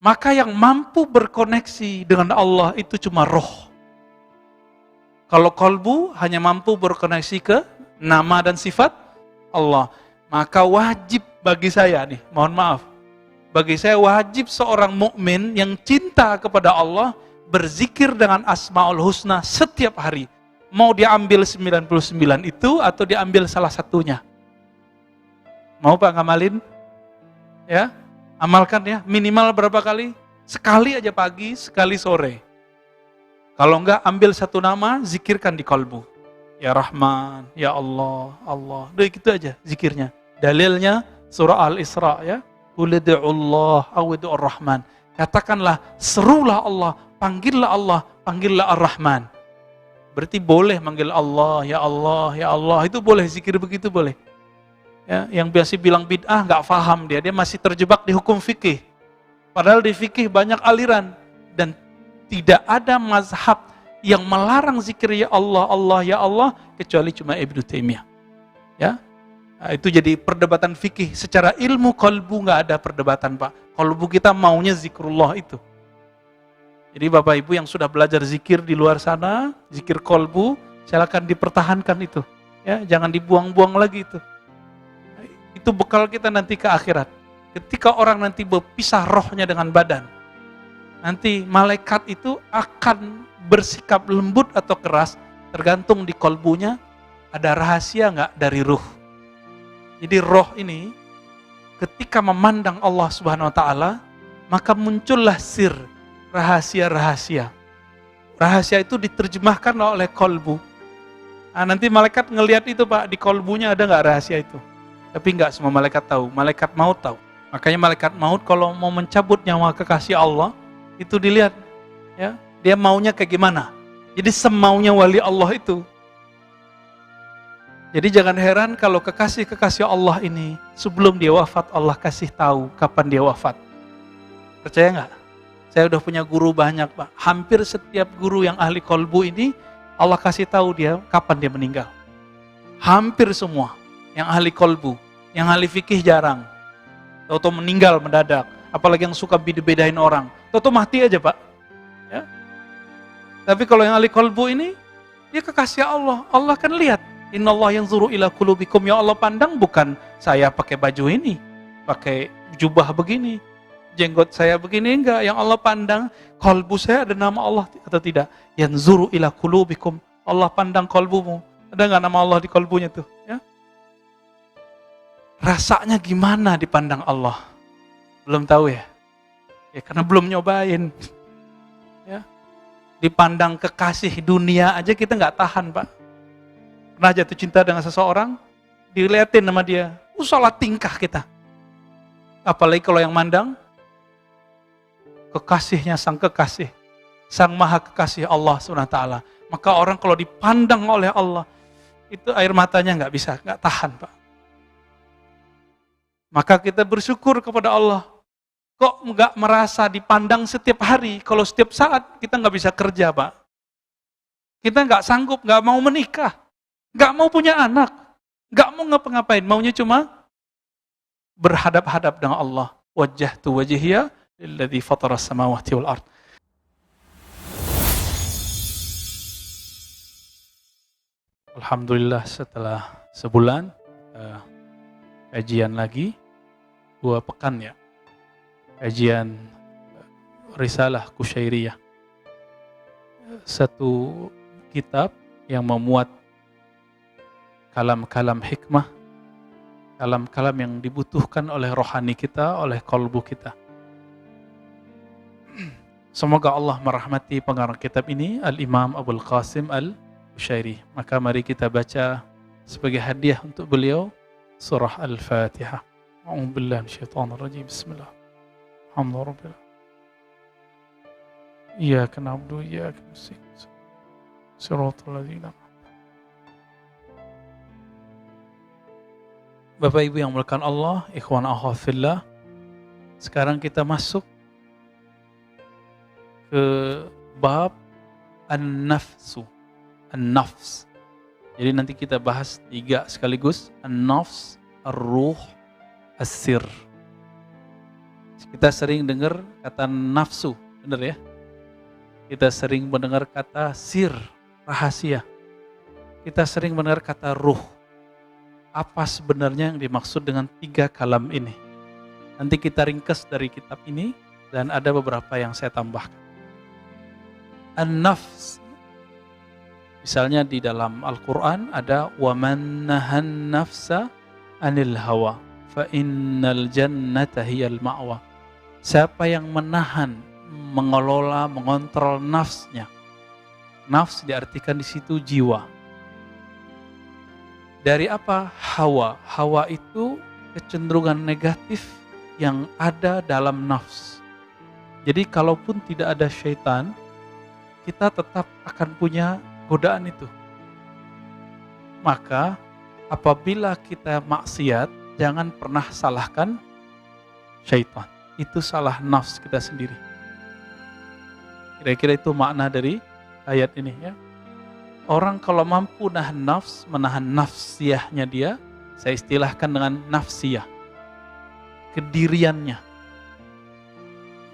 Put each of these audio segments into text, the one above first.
Maka yang mampu berkoneksi dengan Allah itu cuma roh. Kalau kolbu hanya mampu berkoneksi ke nama dan sifat Allah. Maka wajib bagi saya nih, mohon maaf. Bagi saya wajib seorang mukmin yang cinta kepada Allah berzikir dengan Asmaul Husna setiap hari. Mau diambil 99 itu atau diambil salah satunya. Mau Pak ngamalin? Ya, amalkan ya, minimal berapa kali? Sekali aja pagi, sekali sore. Kalau enggak, ambil satu nama, zikirkan di kolbu. Ya Rahman, Ya Allah, Allah. Udah gitu aja zikirnya. Dalilnya surah Al-Isra ya. Ulidu'ullah awidu'ur Rahman. Katakanlah, serulah Allah, panggillah Ar-Rahman. Berarti boleh manggil Allah, Ya Allah, Ya Allah. Itu boleh, zikir begitu boleh. Ya, yang biasa bilang bid'ah nggak paham dia masih terjebak di hukum fikih. Padahal di fikih banyak aliran dan tidak ada mazhab yang melarang zikir ya Allah, Allah, ya Allah kecuali cuma Ibnu Taimiyah. Ya, nah, itu jadi perdebatan fikih. Secara ilmu kolbu nggak ada perdebatan Pak. Kolbu kita maunya zikrullah itu. Jadi Bapak Ibu yang sudah belajar zikir di luar sana, zikir kolbu, silakan dipertahankan itu. Ya, jangan dibuang-buang lagi itu. Itu bekal kita nanti ke akhirat. Ketika orang nanti berpisah rohnya dengan badan, nanti malaikat itu akan bersikap lembut atau keras, tergantung di kolbunya ada rahasia nggak dari ruh. Jadi roh ini ketika memandang Allah Subhanahu Wa Taala, maka muncullah sir, rahasia-rahasia. Rahasia itu diterjemahkan oleh kolbu. Nah, nanti malaikat ngelihat itu Pak, di kolbunya ada nggak rahasia itu? Tapi enggak semua malaikat tahu, malaikat maut tahu. Makanya malaikat maut kalau mau mencabut nyawa kekasih Allah, itu dilihat, ya, dia maunya kayak gimana. Jadi semaunya wali Allah itu. Jadi jangan heran kalau kekasih-kekasih Allah ini, sebelum dia wafat, Allah kasih tahu kapan dia wafat. Percaya enggak? Saya udah punya guru banyak Pak. Hampir setiap guru yang ahli kolbu ini, Allah kasih tahu dia kapan dia meninggal. Hampir semua. Yang ahli kolbu, yang ahli fikih jarang. Toto meninggal mendadak, apalagi yang suka beda-bedain orang. Toto mati aja Pak. Ya. Tapi kalau yang ahli kolbu ini, dia kekasih Allah. Allah kan lihat. Innallaha yanzuru ila qulubikum. Ya Allah pandang bukan saya pakai baju ini, pakai jubah begini, jenggot saya begini, enggak. Yang Allah pandang, kolbu saya ada nama Allah atau tidak. Yanzuru ila qulubikum. Allah pandang kolbumu. Ada enggak nama Allah di kolbunya tuh? Ya. Rasanya gimana dipandang Allah? Belum tahu ya? Ya karena belum nyobain. Ya. Dipandang kekasih dunia aja kita nggak tahan Pak. Pernah jatuh cinta dengan seseorang, dilihatin sama dia, salah tingkah kita. Apalagi kalau yang mandang, kekasihnya sang kekasih, sang maha kekasih Allah SWT. Maka orang kalau dipandang oleh Allah, itu air matanya nggak tahan Pak. Maka kita bersyukur kepada Allah. Kok nggak merasa dipandang setiap hari? Kalau setiap saat kita nggak bisa kerja Pak. Kita nggak sanggup, nggak mau menikah, nggak mau punya anak, nggak mau ngapa-ngapain. Maunya cuma berhadap-hadap dengan Allah. Wajjahtu wajhiya lilladzi fataras samawati wal ard. Alhamdulillah setelah sebulan kajian lagi, 2 pekan ya, kajian Risalah Kusyairiyah, satu kitab yang memuat kalam-kalam hikmah, kalam-kalam yang dibutuhkan oleh rohani kita, oleh kolbu kita. Semoga Allah merahmati pengarang kitab ini, Al-Imam Abul Qasim Al-Kusyairi. Maka mari kita baca sebagai hadiah untuk beliau surah Al-Fatihah. A'udzu billahi minasyaitonir rajim. Bismillah. Alhamdulillah. Iyyaka na'budu wa iyyaka nasta'in. Shiratal ladzina. Bapak Ibu yang dimuliakan Allah, ikhwan akhwat fillah. Sekarang kita masuk ke bab an-nafsu. An-nafs. Jadi nanti kita bahas 3 sekaligus. An-nafs, ar-ruh, as-sir. Kita sering dengar kata nafsu, benar ya? Kita sering mendengar kata sir, rahasia. Kita sering mendengar kata ruh. Apa sebenarnya yang dimaksud dengan 3 kalam ini? Nanti kita ringkas dari kitab ini dan ada beberapa yang saya tambahkan. An-nafs. Misalnya di dalam Al-Quran ada وَمَنْ نَهَا النَّفْسَ عَنِ الْهَوَى فَإِنَّ الْجَنَّةَ هِيَ الْمَأْوَى. Siapa yang menahan, mengelola, mengontrol nafsnya. Nafs diartikan di situ jiwa. Dari apa? Hawa. Hawa itu kecenderungan negatif yang ada dalam nafs. Jadi kalaupun tidak ada syaitan, kita tetap akan punya godaan itu. Maka apabila kita maksiat, jangan pernah salahkan syaitan. Itu salah nafs kita sendiri. Kira-kira itu makna dari ayat ini ya. Orang kalau mampu menahan nafsiyahnya dia, saya istilahkan dengan nafsiyah. Kediriannya.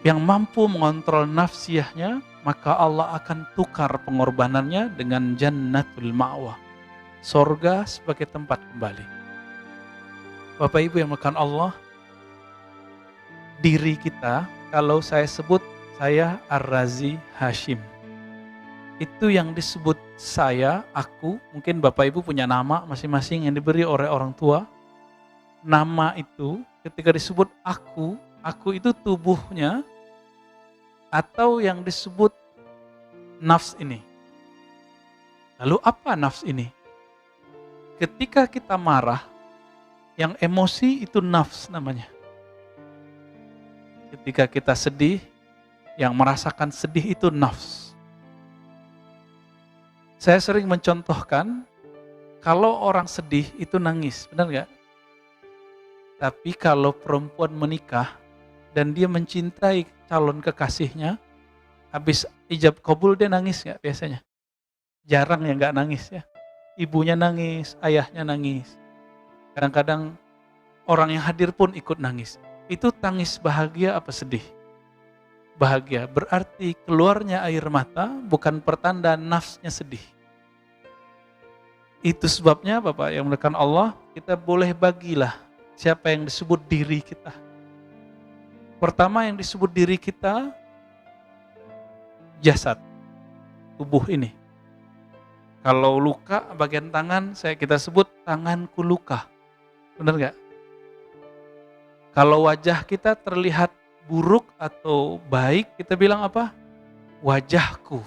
Yang mampu mengontrol nafsiyahnya, maka Allah akan tukar pengorbanannya dengan jannatul ma'wa. Sorga sebagai tempat kembali. Bapak Ibu yang melakukan Allah, diri kita, kalau saya sebut saya Ar-Razi Hashim. Itu yang disebut saya, aku, mungkin Bapak Ibu punya nama masing-masing yang diberi oleh orang tua. Nama itu ketika disebut aku itu tubuhnya, atau yang disebut nafs ini. Lalu apa nafs ini? Ketika kita marah, yang emosi itu nafs namanya. Ketika kita sedih, yang merasakan sedih itu nafs. Saya sering mencontohkan, kalau orang sedih itu nangis, benar nggak? Tapi kalau perempuan menikah dan dia mencintai calon kekasihnya, habis ijab kabul dia nangis nggak biasanya? Jarang yang nggak nangis ya. Ibunya nangis, ayahnya nangis. Kadang-kadang orang yang hadir pun ikut nangis. Itu tangis bahagia apa sedih? Bahagia, berarti keluarnya air mata bukan pertanda nafsnya sedih. Itu sebabnya Bapak yang melakukan Allah, kita boleh bagilah siapa yang disebut diri kita. Pertama yang disebut diri kita, jasad, tubuh ini. Kalau luka bagian tangan, kita sebut tanganku luka. Benar gak? Kalau wajah kita terlihat buruk atau baik, kita bilang apa? Wajahku.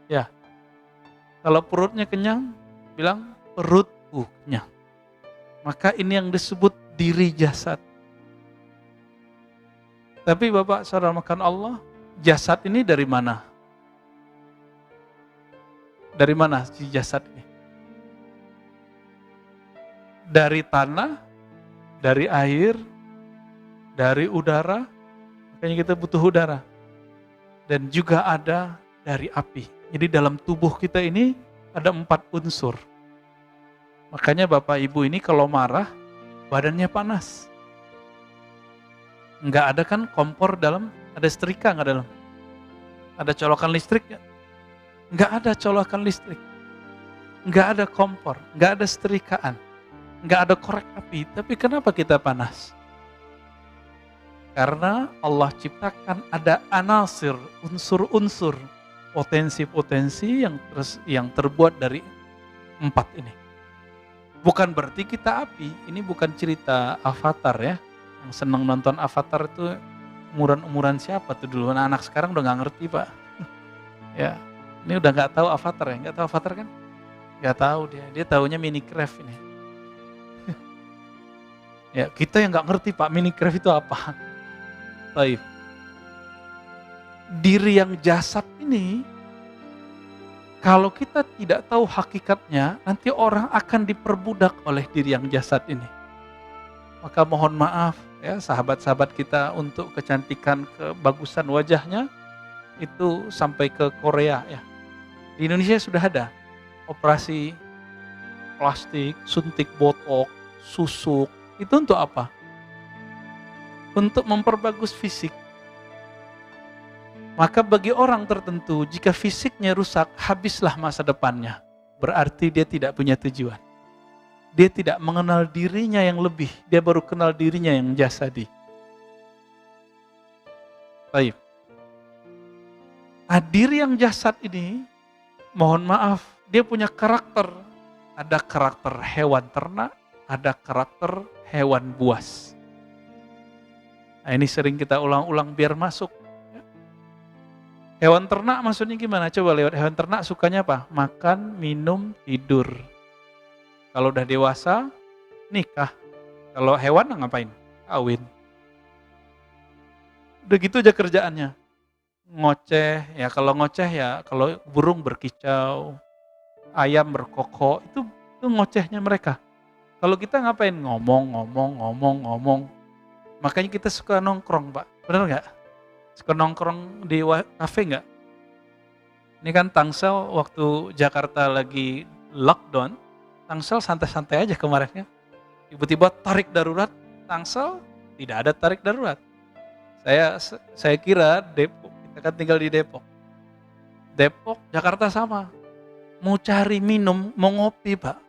Ya. Kalau perutnya kenyang, bilang perutku kenyang. Maka ini yang disebut diri jasad. Tapi Bapak saudara makan Allah, jasad ini dari mana? Dari mana si jasad ini? Dari tanah, dari air, dari udara, makanya kita butuh udara. Dan juga ada dari api. Jadi dalam tubuh kita ini ada 4 unsur. Makanya Bapak Ibu ini kalau marah, badannya panas. Enggak ada kan kompor dalam, ada setrika enggak dalam? Ada colokan listrik enggak? Enggak ada colokan listrik. Enggak ada kompor, enggak ada setrikaan. Enggak ada korek api, tapi kenapa kita panas? Karena Allah ciptakan ada anasir, unsur-unsur, potensi-potensi yang terbuat dari 4 ini. Bukan berarti kita api, ini bukan cerita Avatar ya. Yang senang nonton Avatar itu umuran-umuran siapa tuh dulu, anak sekarang udah gak ngerti Pak. Ya, ini udah gak tahu Avatar ya, gak tahu Avatar kan? Gak tahu dia taunya Minecraft ini. Ya, kita yang gak ngerti Pak, Minecraft itu apa? Baik. Diri yang jasad ini, kalau kita tidak tahu hakikatnya, nanti orang akan diperbudak oleh diri yang jasad ini. Maka mohon maaf ya sahabat-sahabat kita untuk kecantikan, kebagusan wajahnya, itu sampai ke Korea ya. Di Indonesia sudah ada operasi plastik, suntik botok, susuk. Itu untuk apa? untuk memperbagus fisik. Maka bagi orang tertentu, jika fisiknya rusak, habislah masa depannya. Berarti dia tidak punya tujuan. Dia tidak mengenal dirinya yang lebih, dia baru kenal dirinya yang jasadi. Baik. Diri yang jasad ini, mohon maaf, dia punya karakter. Ada karakter hewan ternak, ada karakter hewan buas. Nah, ini sering kita ulang-ulang biar masuk. Hewan ternak maksudnya gimana? Coba lewat hewan ternak sukanya apa? Makan, minum, tidur. Kalau udah dewasa, nikah. Kalau hewan ngapain? Kawin. Udah gitu aja kerjaannya. Ngoceh, ya kalau ngoceh ya, kalau burung berkicau, ayam berkokok, itu ngocehnya mereka. Kalau kita ngapain? Ngomong. Makanya kita suka nongkrong, Pak. Benar nggak? Suka nongkrong di kafe nggak? Ini kan Tangsel waktu Jakarta lagi lockdown, Tangsel santai-santai aja kemarin ya. Tiba-tiba tarik darurat, Tangsel tidak ada tarik darurat. Saya kira Depok, kita kan tinggal di Depok. Depok, Jakarta sama. Mau cari minum, mau ngopi Pak.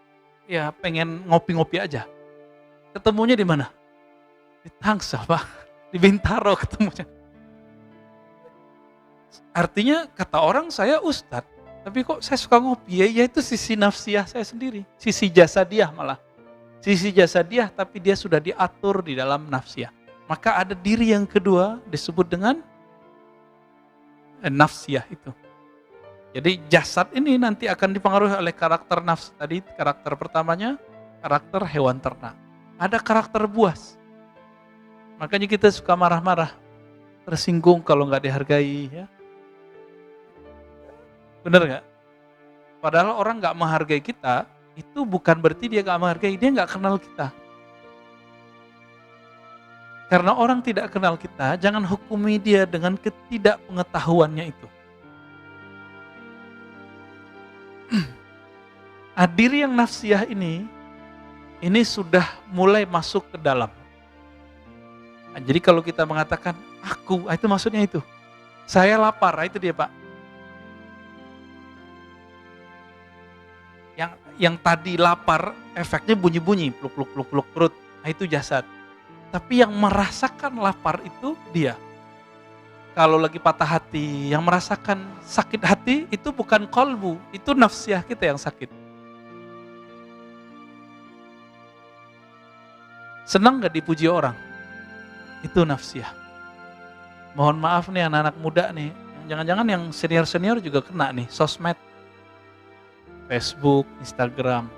Ya pengen ngopi-ngopi aja. Ketemunya di mana? Di Tangsel Pak, di Bintaro ketemunya. Artinya kata orang saya ustadz, tapi kok saya suka ngopi, ya itu sisi nafsiyah saya sendiri, sisi jasadiah malah. Sisi jasadiah tapi dia sudah diatur di dalam nafsiyah. Maka ada diri yang kedua disebut dengan nafsiyah itu. Jadi jasad ini nanti akan dipengaruhi oleh karakter nafs tadi, karakter pertamanya, karakter hewan ternak. Ada karakter buas. Makanya kita suka marah-marah, tersinggung kalau nggak dihargai ya. Bener nggak? Padahal orang nggak menghargai kita, itu bukan berarti dia nggak menghargai, dia nggak kenal kita. Karena orang tidak kenal kita, jangan hukumi dia dengan ketidakpengetahuannya itu. Diri yang nafsiyah ini sudah mulai masuk ke dalam. Jadi kalau kita mengatakan, aku, itu maksudnya itu. Saya lapar, itu dia Pak. Yang tadi lapar, efeknya bunyi-bunyi, pluk perut, itu jasad. Tapi yang merasakan lapar itu dia. Kalau lagi patah hati, yang merasakan sakit hati itu bukan kolbu, itu nafsiyah kita yang sakit. Senang gak dipuji orang? Itu nafsiyah. Mohon maaf nih anak-anak muda nih, jangan-jangan yang senior-senior juga kena nih, sosmed. Facebook, Instagram,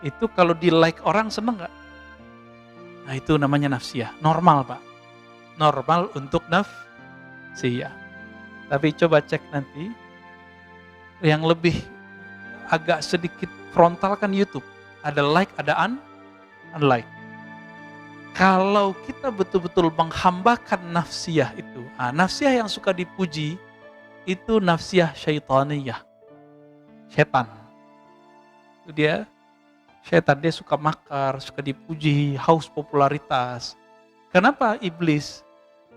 itu kalau di like orang seneng gak? Nah itu namanya nafsiyah, normal Pak, normal untuk nafsiyah. Tapi coba cek nanti, yang lebih agak sedikit frontal kan YouTube, ada like, ada unlike. Kalau kita betul-betul menghambakan nafsiyah itu, nafsiyah yang suka dipuji, itu nafsiyah syaitaniyah. Setan. Itu dia setan, dia suka makar, suka dipuji, haus popularitas. Kenapa iblis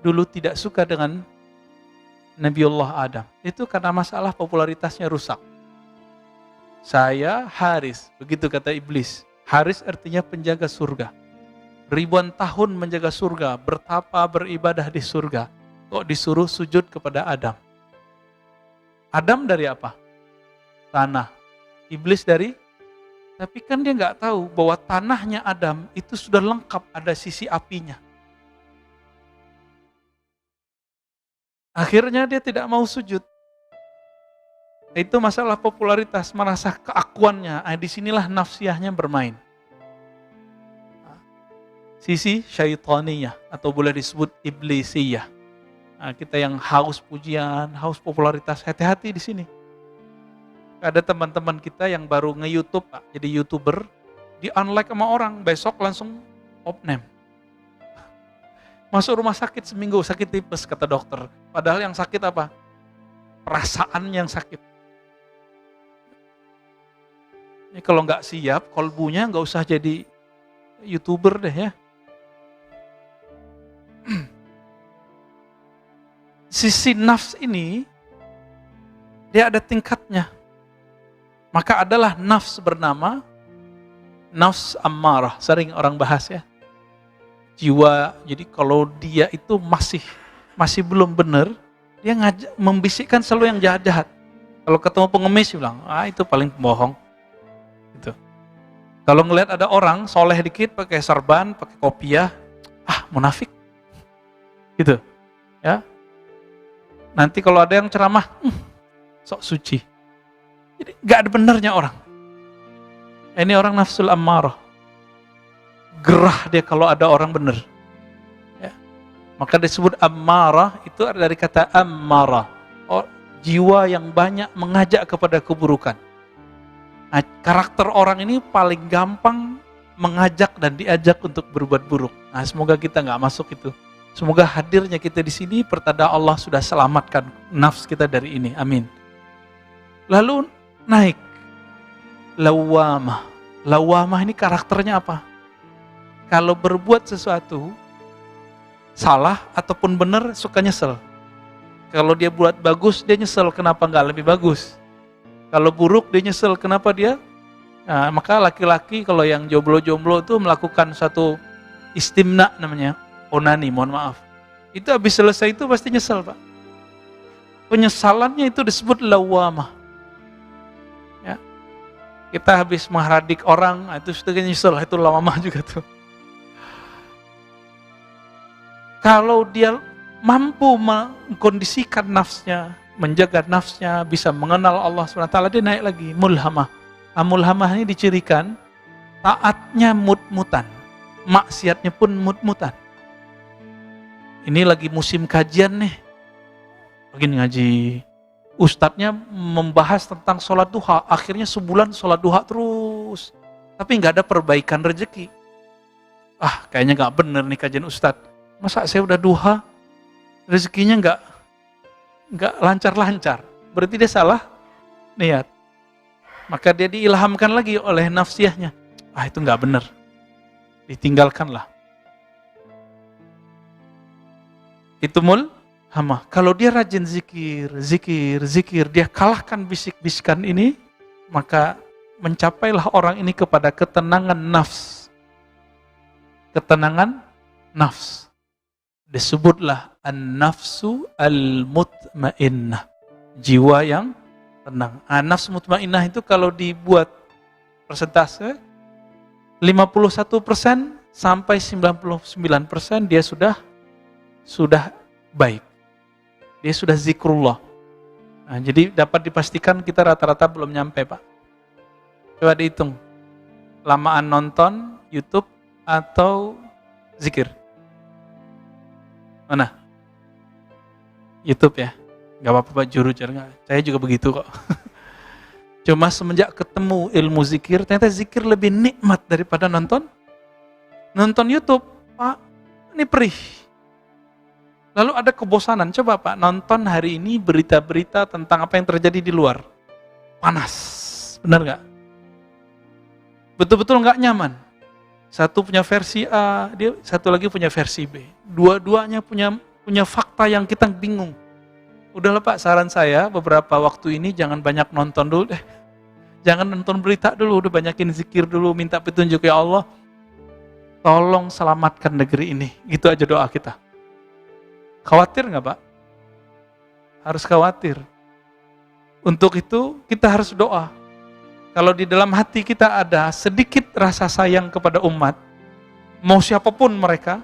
dulu tidak suka dengan Nabiullah Adam? Itu karena masalah popularitasnya rusak. Saya Haris, begitu kata iblis. Haris artinya penjaga surga. Ribuan tahun menjaga surga, bertapa, beribadah di surga. Kok disuruh sujud kepada Adam? Adam dari apa? Tanah. Iblis dari? Tapi kan dia nggak tahu bahwa tanahnya Adam itu sudah lengkap, ada sisi apinya. Akhirnya dia tidak mau sujud. Itu masalah popularitas, merasa keakuannya. Disinilah nafsiyahnya bermain. Sisi syaitaniyah atau boleh disebut iblisiyah. Kita yang haus pujian, haus popularitas, hati-hati di sini. Ada teman-teman kita yang baru nge-YouTube, Pak, jadi YouTuber, di-unlike sama orang, besok langsung opname. Masuk rumah sakit seminggu, sakit tipes kata dokter. Padahal yang sakit apa? Perasaan yang sakit. Ini kalau nggak siap, kolbunya nggak usah jadi YouTuber deh ya. sisi nafs ini, dia ada tingkatnya. Maka adalah nafs bernama nafs ammarah. Sering orang bahas ya. Jiwa, jadi kalau dia itu masih belum benar, dia membisikkan selalu yang jahat-jahat. Kalau ketemu pengemis, dia bilang, itu paling pembohong. Gitu. Kalau ngelihat ada orang soleh dikit, pakai sarban, pakai kopiah, munafik. Gitu. Ya. Nanti kalau ada yang ceramah, sok suci. Jadi gak ada benernya orang. Ini orang nafsul ammarah. Gerah dia kalau ada orang benar. Ya. Maka disebut ammarah itu dari kata ammarah. Jiwa yang banyak mengajak kepada keburukan. Nah, karakter orang ini paling gampang mengajak dan diajak untuk berbuat buruk. Nah, semoga kita nggak masuk itu. Semoga hadirnya kita di sini pertanda Allah sudah selamatkan nafs kita dari ini. Amin. Lalu naik lawamah. Lawamah ini karakternya apa? Kalau berbuat sesuatu salah ataupun benar, suka nyesel. Kalau dia buat bagus, dia nyesel kenapa nggak lebih bagus. Kalau buruk, dia nyesel kenapa dia. Nah, maka laki-laki kalau yang jomblo-jomblo itu melakukan satu istimna namanya, onani, mohon maaf. Itu habis selesai itu pasti nyesel, Pak. Penyesalannya itu disebut lawamah. Ya. Kita habis mengharadik orang, itu sudah nyesel, itu lawamah juga tuh. Kalau dia mampu mengkondisikan nafsnya, menjaga nafsnya, bisa mengenal Allah SWT, dia naik lagi, mulhamah. Mulhamah ini dicirikan, taatnya mut-mutan, maksiatnya pun mut-mutan. Ini lagi musim kajian nih, lagi ngaji. Ustadznya membahas tentang sholat duha, akhirnya sebulan sholat duha terus. Tapi nggak ada perbaikan rezeki. Kayaknya nggak bener nih kajian Ustadz. Masa saya udah duha, rezekinya nggak lancar-lancar. Berarti dia salah niat. Maka dia diilhamkan lagi oleh nafsiyahnya. Itu nggak benar. Ditinggalkanlah. Itu mulhamah. Kalau dia rajin zikir, dia kalahkan bisik-bisikan ini, maka mencapailah orang ini kepada ketenangan nafs. Ketenangan nafs. Disebutlah an-nafsu al-mutmainnah. Jiwa yang tenang. Nafsu mutmainnah itu kalau dibuat persentase 51% sampai 99% dia sudah baik. Dia sudah zikrullah. Nah, jadi dapat dipastikan kita rata-rata belum nyampe, Pak. Coba dihitung. Lamaan nonton YouTube atau zikir. Mana? YouTube ya? Gak apa-apa Pak, juru. Saya juga begitu kok. Cuma semenjak ketemu ilmu zikir, ternyata zikir lebih nikmat daripada nonton YouTube. Pak, ini perih. Lalu ada kebosanan. Coba Pak, nonton hari ini berita-berita tentang apa yang terjadi di luar. Panas. Benar gak? Betul-betul gak nyaman. Satu punya versi A, dia satu lagi punya versi B. Dua-duanya punya fakta yang kita bingung. Udahlah Pak, saran saya beberapa waktu ini jangan banyak nonton dulu deh. Jangan nonton berita dulu, udah banyakin zikir dulu, minta petunjuk ya Allah. Tolong selamatkan negeri ini. Gitu aja doa kita. Khawatir nggak Pak? Harus khawatir. Untuk itu kita harus doa. Kalau di dalam hati kita ada sedikit rasa sayang kepada umat, mau siapapun mereka,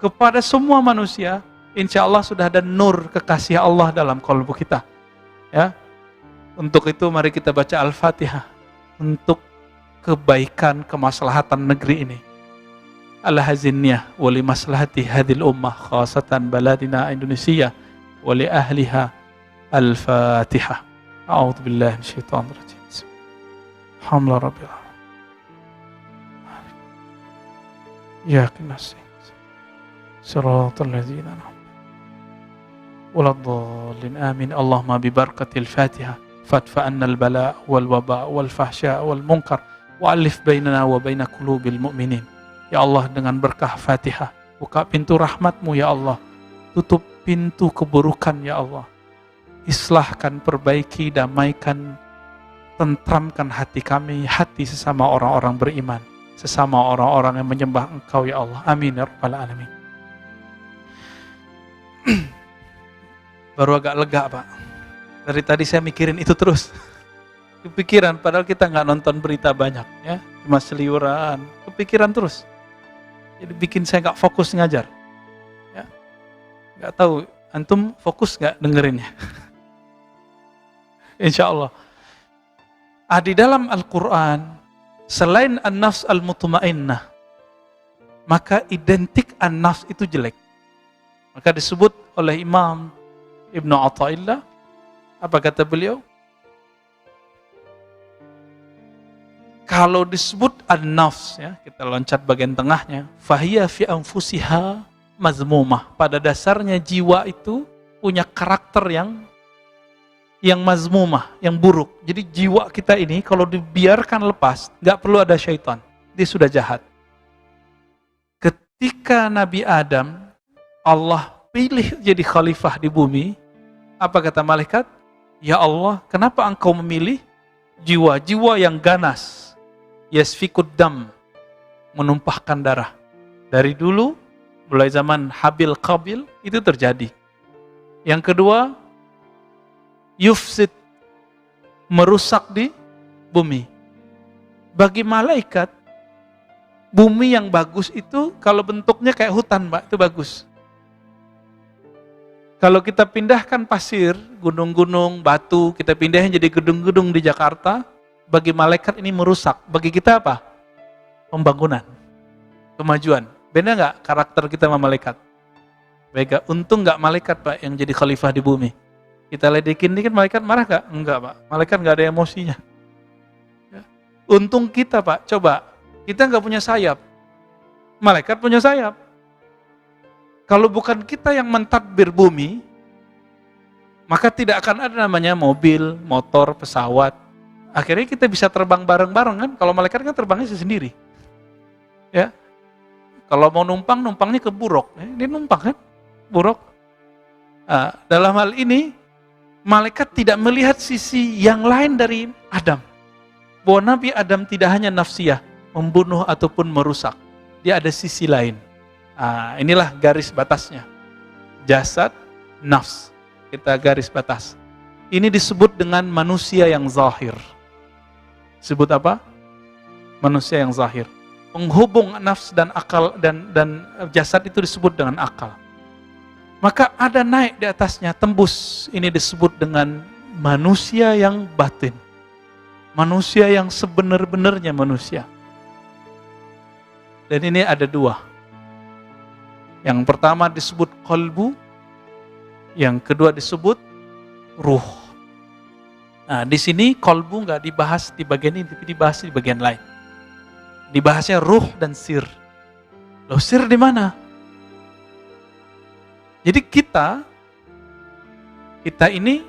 kepada semua manusia, insya Allah sudah ada nur kekasih Allah dalam kalbu kita. Ya, untuk itu mari kita baca Al-Fatihah untuk kebaikan kemaslahatan negeri ini. Al-hazinniyah wali maslahati hadil ummah khasatan baladina Indonesia wali ahliha. Al-Fatihah. A'udzu billahi minasyaitonir rajim. Alhamdulillah rabbil alamin. Ya kinasi. Siratal ladzina an'amta waladdallin amin. Allahumma bi barakatil Fatihah fadfa anna al-bala wal waba wal fahsya wal munkar wa alif bainana wa baina qulubil mu'minin. Ya Allah, dengan berkah Fatihah buka pintu rahmat-Mu ya Allah. Tutup pintu keburukan ya Allah. Islahkan, perbaiki, damaikan, tentramkan hati kami, hati sesama orang-orang beriman, sesama orang-orang yang menyembah Engkau ya Allah. Amin ya rabbal alamin. Baru agak lega Pak. Dari tadi saya mikirin itu terus. Kepikiran, padahal kita nggak nonton berita banyak ya, cuma seliuran, kepikiran terus. Jadi bikin saya nggak fokus ngajar. Ya. Nggak tahu, antum fokus nggak dengerinnya? Insya Allah. Di dalam Al-Quran, selain an-nafs al-mutmainnah, maka identik an-nafs itu jelek. Maka disebut oleh Imam Ibnu Athaillah, apa kata beliau? Kalau disebut an-nafs, ya, kita loncat bagian tengahnya, fahiya fi anfusiha mazmumah. Pada dasarnya jiwa itu punya karakter yang mazmumah, yang buruk. Jadi jiwa kita ini kalau dibiarkan lepas, nggak perlu ada syaitan, dia sudah jahat. Ketika Nabi Adam, Allah pilih jadi khalifah di bumi, apa kata malaikat? Ya Allah, kenapa engkau memilih jiwa-jiwa yang ganas? Yasfikud dam, menumpahkan darah. Dari dulu, mulai zaman Habil Qabil, itu terjadi. Yang kedua, yufsid, merusak di bumi. Bagi malaikat, bumi yang bagus itu, kalau bentuknya kayak hutan, Mbak, itu bagus. Kalau kita pindahkan pasir, gunung-gunung, batu, kita pindahin jadi gedung-gedung di Jakarta, bagi malaikat ini merusak. Bagi kita apa? Pembangunan, kemajuan. Beda nggak karakter kita sama malaikat? Baik, untung nggak malaikat Pak yang jadi khalifah di bumi. Kita ledekin dikit, malaikat marah nggak? Enggak Pak, malaikat nggak ada emosinya. Ya. Untung kita Pak, coba, kita nggak punya sayap. Malaikat punya sayap. Kalau bukan kita yang mentadbir bumi, maka tidak akan ada namanya mobil, motor, pesawat. Akhirnya kita bisa terbang bareng-bareng kan? Kalau malaikat kan terbangnya sendiri. Ya. Kalau mau numpang, numpangnya ke buruk. Dia numpang kan? Buruk. Nah, dalam hal ini, malaikat tidak melihat sisi yang lain dari Adam. Bahwa Nabi Adam tidak hanya nafsiyah, membunuh ataupun merusak. Dia ada sisi lain. Nah, inilah garis batasnya. Jasad, nafs. Kita garis batas. Ini disebut dengan manusia yang zahir. Disebut apa? Manusia yang zahir. Penghubung nafs dan akal dan jasad itu disebut dengan akal. Maka ada naik di atasnya, tembus. Ini disebut dengan manusia yang batin. Manusia yang sebenar-benarnya manusia. Dan ini ada dua. Yang pertama disebut qalbu, yang kedua disebut ruh. Nah, di sini qalbu nggak dibahas di bagian ini, tapi dibahas di bagian lain. Dibahasnya ruh dan sir. Loh, sir di mana? Jadi kita ini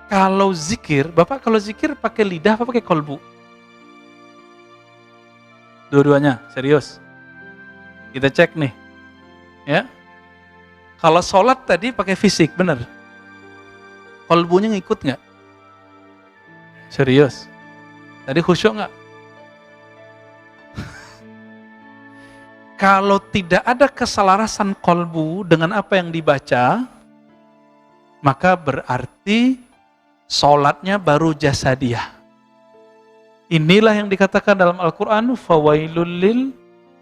kalau zikir, Bapak kalau zikir pakai lidah apa pakai qalbu? Dua-duanya, serius. Kita cek nih. Ya. Kalau sholat tadi pakai fisik, benar? Qalbunya ngikut nggak? Serius? Tadi khusyuk nggak? Kalau tidak ada keselarasan qalbu dengan apa yang dibaca, maka berarti sholatnya baru jasadiyah. Inilah yang dikatakan dalam Al-Quran, fawailul lil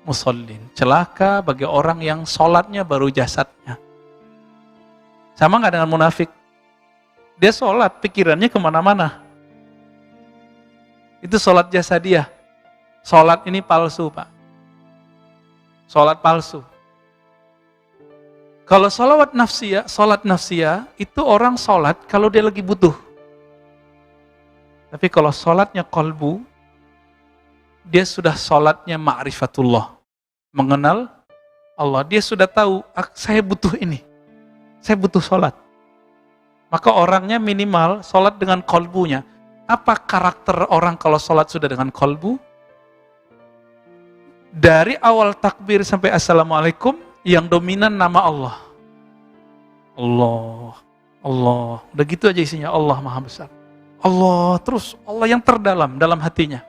musallin. Celaka bagi orang yang sholatnya baru jasadnya. Sama nggak dengan munafik? Dia sholat, pikirannya kemana-mana. Itu sholat jasadiyah. Sholat ini palsu Pak. Sholat palsu. Kalau sholat nafsiyah itu orang sholat kalau dia lagi butuh. Tapi kalau sholatnya qalbu, dia sudah sholatnya ma'rifatullah. Mengenal Allah. Dia sudah tahu, saya butuh ini. Saya butuh sholat. Maka orangnya minimal sholat dengan qalbunya. Apa karakter orang kalau sholat sudah dengan qalbu? Dari awal takbir sampai assalamualaikum, yang dominan nama Allah. Allah, Allah. Udah gitu aja isinya, Allah Maha Besar. Allah, terus Allah yang terdalam dalam hatinya.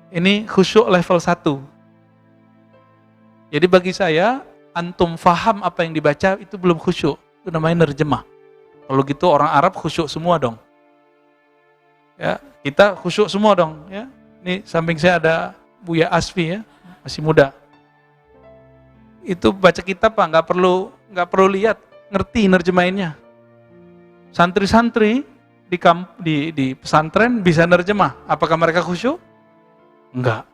Ini khusyuk level 1. Jadi bagi saya, antum faham apa yang dibaca itu belum khusyuk. Itu namanya nerjemah. Kalau gitu orang Arab khusyuk semua dong. Ya, kita khusyuk semua dong. Ya, ini samping saya ada Buya Asfi ya, masih muda. Itu baca kitab Pak, nggak perlu lihat, ngerti nerjemahinnya. Santri-santri di pesantren bisa nerjemah. Apakah mereka khusyuk? Enggak.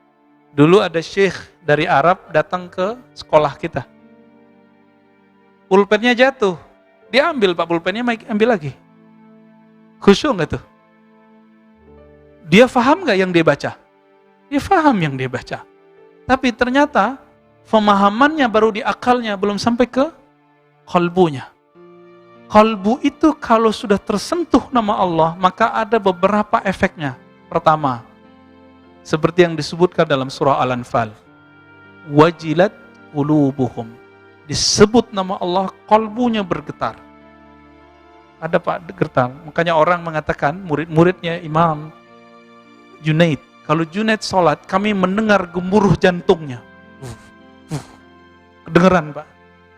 Dulu ada syekh dari Arab datang ke sekolah kita. Pulpennya jatuh. Dia ambil Pak pulpennya, ambil lagi. Khusyuk enggak tuh? Dia paham enggak yang dia baca? Dia paham yang dia baca. Tapi ternyata pemahamannya baru di akalnya, belum sampai ke qalbunya. Qalbu itu kalau sudah tersentuh nama Allah, maka ada beberapa efeknya. Pertama, seperti yang disebutkan dalam surah Al-Anfal. Wajilat qulubuhum. Disebut nama Allah, kalbunya bergetar. Ada Pak, getar. Makanya orang mengatakan, murid-muridnya Imam Junaid, kalau Junaid sholat, kami mendengar gemuruh jantungnya. Kedengeran Pak.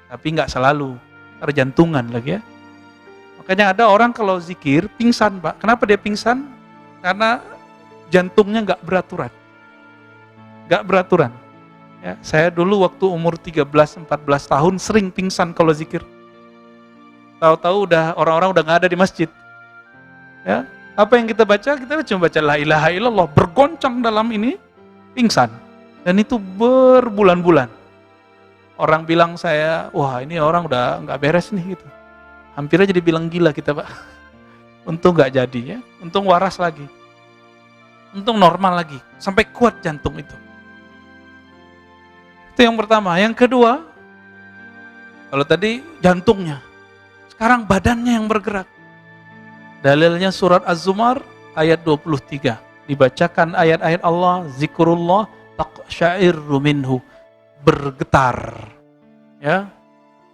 Tapi nggak selalu, terjantungan lagi ya. Makanya ada orang kalau zikir, pingsan Pak. Kenapa dia pingsan? Karena jantungnya nggak beraturan. Nggak beraturan. Ya, saya dulu waktu umur 13-14 tahun sering pingsan kalau zikir. Tahu-tahu orang-orang udah nggak ada di masjid. Ya, apa yang kita baca? Kita cuma baca la ilaha illallah, bergoncang dalam ini, pingsan. Dan itu berbulan-bulan. Orang bilang saya, wah ini orang udah nggak beres nih gitu. Hampir aja dibilang gila kita Pak. Untung nggak jadi ya, untung waras lagi. Untung normal lagi, sampai kuat jantung itu. Itu yang pertama. Yang kedua, kalau tadi jantungnya, sekarang badannya yang bergerak. Dalilnya surat Az-Zumar ayat 23. Dibacakan ayat-ayat Allah, zikrullah taqsya'irru minhu. Bergetar. Ya.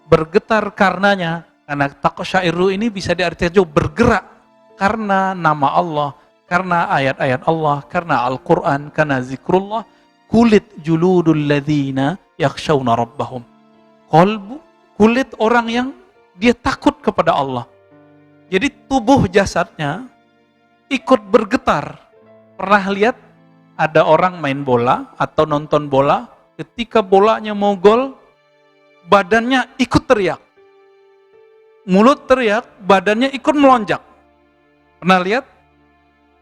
Bergetar karenanya, karena taqsya'irru ini bisa diartikan juga bergerak karena nama Allah, karena ayat-ayat Allah, karena Al-Quran, karena zikrullah. Kulit juludul ladzina yakhshawna rabbahum. Kulit orang yang dia takut kepada Allah. Jadi tubuh jasadnya ikut bergetar. Pernah lihat ada orang main bola atau nonton bola, ketika bolanya mau gol, badannya ikut teriak. Mulut teriak, badannya ikut melonjak. Pernah lihat?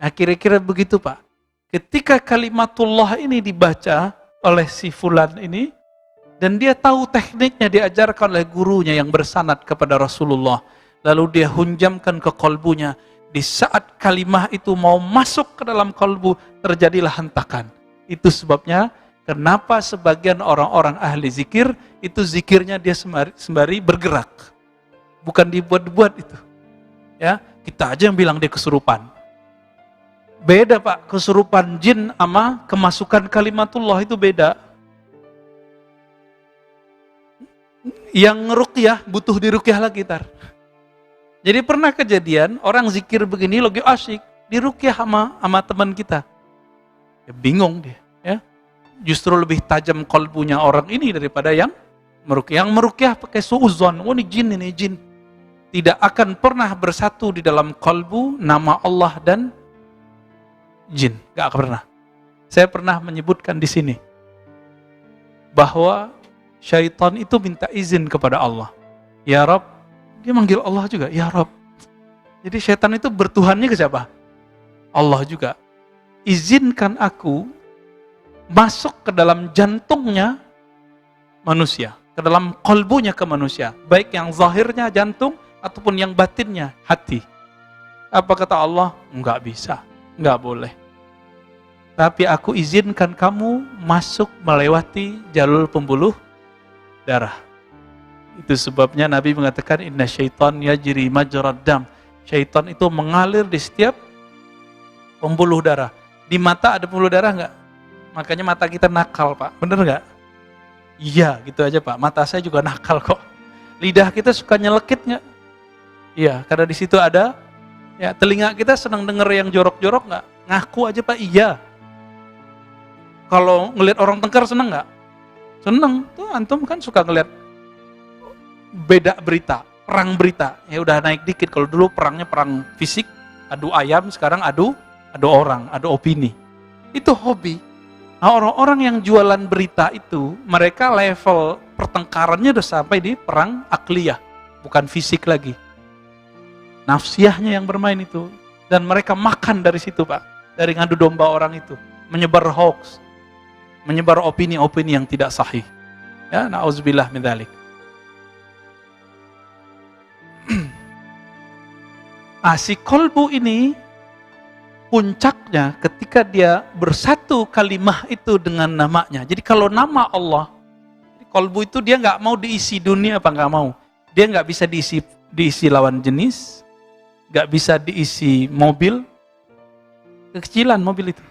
Nah kira-kira begitu Pak. Ketika kalimatullah ini dibaca oleh si fulan ini, dan dia tahu tekniknya diajarkan oleh gurunya yang bersanad kepada Rasulullah, lalu dia hunjamkan ke kolbunya, di saat kalimah itu mau masuk ke dalam kolbu, terjadilah hentakan. Itu sebabnya kenapa sebagian orang-orang ahli zikir, itu zikirnya dia sembari bergerak. Bukan dibuat-buat itu. Ya, kita aja yang bilang dia kesurupan. Beda Pak, kesurupan jin sama kemasukan kalimatullah itu beda. Yang ngeruqyah butuh diruqyah lagi tar. Jadi pernah kejadian orang zikir begini lagi asyik, diruqyah sama teman kita. Ya, bingung dia, ya. Justru lebih tajam kolbunya orang ini daripada yang meruqyah. Yang meruqyah pakai suudzon, oh ini jin. Tidak akan pernah bersatu di dalam kolbu nama Allah dan jin, gak pernah. Saya pernah menyebutkan di sini bahwa syaitan itu minta izin kepada Allah. Ya Rabb, dia manggil Allah juga, ya Rabb. Jadi syaitan itu bertuhannya ke siapa? Allah juga. Izinkan aku masuk ke dalam jantungnya manusia, ke dalam kolbunya ke manusia, baik yang zahirnya jantung ataupun yang batinnya hati. Apa kata Allah? Enggak bisa. Enggak boleh. Tapi aku izinkan kamu masuk melewati jalur pembuluh darah. Itu sebabnya Nabi mengatakan inna syaitan yajri majrad dam. Syaitan itu mengalir di setiap pembuluh darah. Di mata ada pembuluh darah enggak? Makanya mata kita nakal Pak. Bener enggak? Iya, gitu aja Pak. Mata saya juga nakal kok. Lidah kita suka nyelekit nggak? Iya, karena di situ ada. Ya, telinga kita senang denger yang jorok-jorok nggak? Ngaku aja Pak, iya. Kalau ngelihat orang tengkar senang nggak? Senang. Tuh antum kan suka ngelihat beda berita, perang berita. Ya udah naik dikit. Kalau dulu perangnya perang fisik, adu ayam, sekarang adu orang, adu opini. Itu hobi. Nah, orang-orang yang jualan berita itu, mereka level pertengkarannya udah sampai di perang akliyah, bukan fisik lagi. Nafsiyahnya yang bermain itu. Dan mereka makan dari situ Pak. Dari ngadu domba orang itu. Menyebar hoax. Menyebar opini-opini yang tidak sahih. Ya, na'udzubillah min dzalik. Si kolbu ini, puncaknya ketika dia bersatu kalimah itu dengan namanya. Jadi kalau nama Allah, kolbu itu dia nggak mau diisi dunia apa nggak mau. Dia nggak bisa diisi lawan jenis, nggak bisa diisi mobil, kekecilan mobil itu.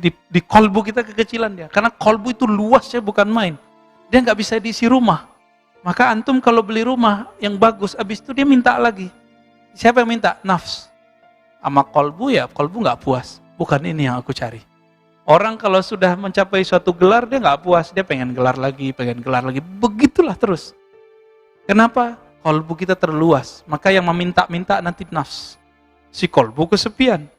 Di kolbu kita kekecilan dia. Karena kolbu itu luasnya bukan main. Dia nggak bisa diisi rumah. Maka antum kalau beli rumah yang bagus, abis itu dia minta lagi. Siapa yang minta? Nafs. Sama kolbu ya, kolbu nggak puas. Bukan ini yang aku cari. Orang kalau sudah mencapai suatu gelar, dia nggak puas. Dia pengen gelar lagi, pengen gelar lagi. Begitulah terus. Kenapa? Kolbu kita terluas. Maka yang meminta-minta nanti nafs. Si kolbu kesepian.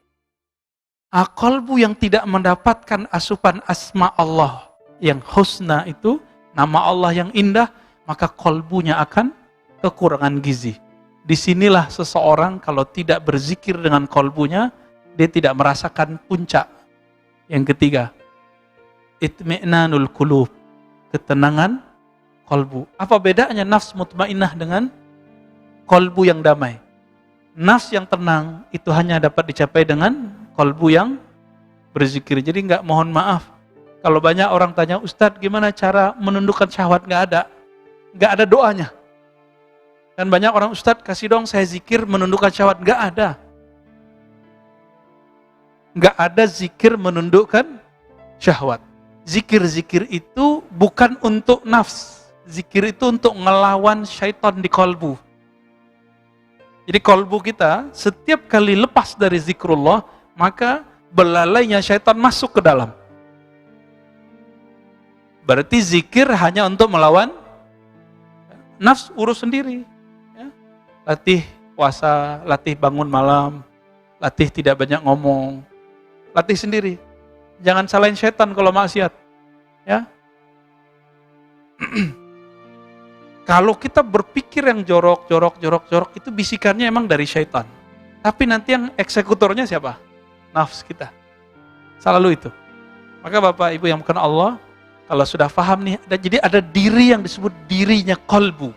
Kolbu yang tidak mendapatkan asupan asma Allah yang husna itu, nama Allah yang indah, maka kolbunya akan kekurangan gizi. Disinilah seseorang kalau tidak berzikir dengan kolbunya, dia tidak merasakan puncak. Yang ketiga, itmi'nanul qulub, ketenangan kolbu. Apa bedanya nafs mutmainnah dengan kolbu yang damai? Nafs yang tenang itu hanya dapat dicapai dengan kolbu yang berzikir. Jadi nggak, mohon maaf, kalau banyak orang tanya, Ustadz gimana cara menundukkan syahwat? Nggak ada doanya. Dan banyak orang, Ustadz kasih dong saya zikir menundukkan syahwat. Nggak ada. Nggak ada zikir menundukkan syahwat. Zikir-zikir itu bukan untuk nafs. Zikir itu untuk ngelawan syaitan di kolbu. Jadi kolbu kita setiap kali lepas dari zikrullah, maka belalainya syaitan masuk ke dalam. Berarti zikir hanya untuk melawan nafs, urus sendiri. Ya. Latih puasa, latih bangun malam, latih tidak banyak ngomong, latih sendiri. Jangan salahin syaitan kalau maksiat. Ya. Kalau kita berpikir yang jorok, itu bisikannya emang dari syaitan. Tapi nanti yang eksekutornya siapa? Nafs kita. Selalu itu. Maka Bapak Ibu yang bukan Allah, kalau sudah paham nih, jadi ada diri yang disebut dirinya kolbu.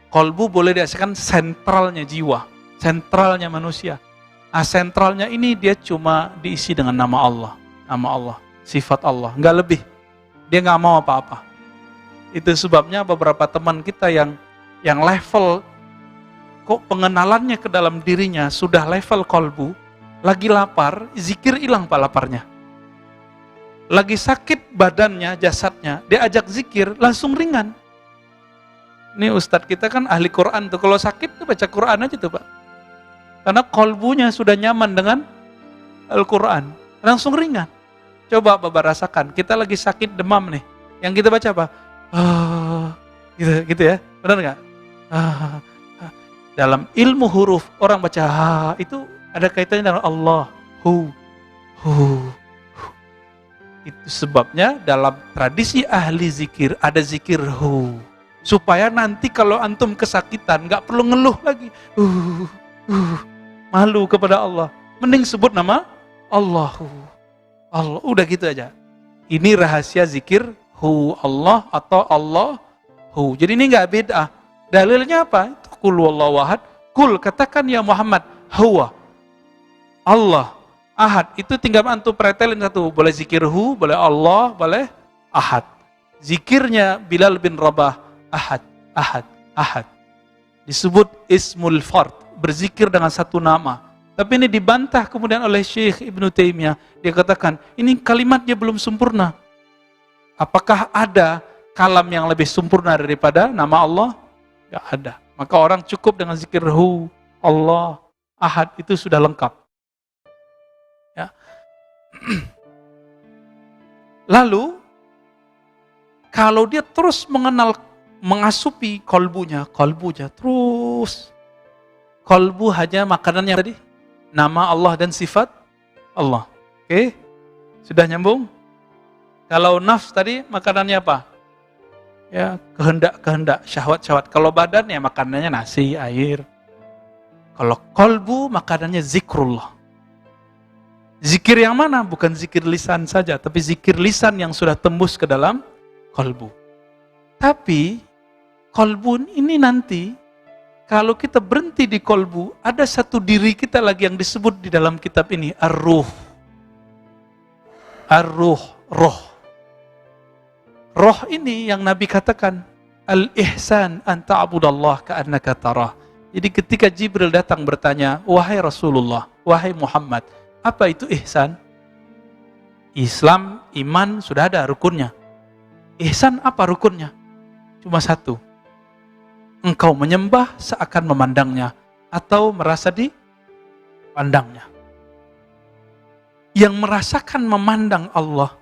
Kolbu boleh diartikan sentralnya jiwa, sentralnya manusia. Sentralnya ini dia cuma diisi dengan nama Allah, sifat Allah, nggak lebih. Dia nggak mau apa-apa. Itu sebabnya beberapa teman kita yang level kok pengenalannya ke dalam dirinya sudah level kolbu, lagi lapar, zikir hilang pak laparnya. Lagi sakit badannya, jasadnya, dia ajak zikir, langsung ringan. Ini Ustadz kita kan ahli Quran tuh, kalau sakit tuh baca Quran aja tuh Pak. Karena kolbunya sudah nyaman dengan Al-Quran, langsung ringan. Coba Bapak rasakan, kita lagi sakit demam nih, yang kita baca apa? Gitu ya, benar nggak? Dalam ilmu huruf orang baca itu ada kaitannya dengan Allah. Itu sebabnya dalam tradisi ahli zikir ada zikir supaya nanti kalau antum kesakitan nggak perlu ngeluh lagi. Malu kepada Allah. Mending sebut nama Allah. Allah, udah gitu aja. Ini rahasia zikir Allah atau Allah. Jadi ini nggak beda. Dalilnya apa? Qul huwallahu ahad. Qul, katakan ya Muhammad, huwa Allah ahad. Itu tinggal antum pretelin satu. Boleh zikir boleh Allah, boleh ahad. Zikirnya Bilal bin Rabah, ahad, ahad, ahad. Disebut ismul fard, berzikir dengan satu nama. Tapi ini dibantah kemudian oleh Syekh Ibnu Taimiyah. Dia katakan, ini kalimatnya belum sempurna. Apakah ada kalam yang lebih sempurna daripada nama Allah? Gak ada. Maka orang cukup dengan zikir Hu, Allah, Ahad, itu sudah lengkap. Ya. Lalu, kalau dia terus mengasupi kolbunya terus. Kolbu hanya makanannya tadi, nama Allah dan sifat Allah. Oke? Sudah nyambung? Kalau nafs tadi makanannya apa? Ya, kehendak, syahwat. Kalau badan ya makanannya nasi, air. Kalau kolbu makanannya zikrullah. Zikir yang mana? Bukan zikir lisan saja, tapi zikir lisan yang sudah tembus ke dalam kolbu. Tapi kolbu ini nanti, kalau kita berhenti di kolbu, ada satu diri kita lagi yang disebut di dalam kitab ini, ar-ruh. Ar-ruh, roh. Roh ini yang Nabi katakan, al-ihsan an ta'budallah ka'annaka tarah. Jadi ketika Jibril datang bertanya, wahai Rasulullah, wahai Muhammad, apa itu ihsan? Islam, iman, sudah ada rukunnya. Ihsan apa rukunnya? Cuma satu. Engkau menyembah seakan memandangnya, atau merasa dipandangnya. Yang merasakan memandang Allah,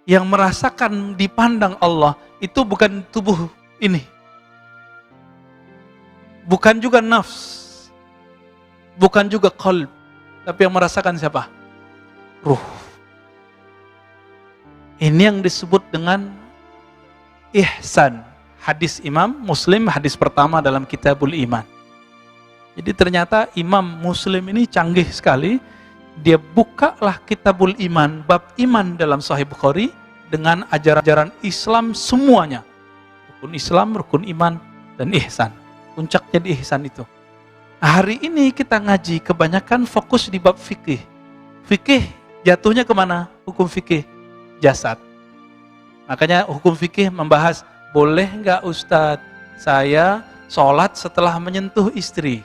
yang merasakan dipandang Allah, itu bukan tubuh ini. Bukan juga nafs. Bukan juga qalb. Tapi yang merasakan siapa? Ruh. Ini yang disebut dengan ihsan. Hadis Imam Muslim, hadis pertama dalam Kitabul Iman. Jadi ternyata Imam Muslim ini canggih sekali. Dia bukalah Kitabul Iman, bab iman dalam Sahih Bukhari, dengan ajaran-ajaran Islam semuanya. Rukun Islam, rukun iman, dan ihsan. Puncaknya di ihsan itu. Hari ini kita ngaji kebanyakan fokus di bab fikih. Fikih jatuhnya kemana? Hukum fikih jasad. Makanya hukum fikih membahas, boleh nggak Ustadz saya sholat setelah menyentuh istri?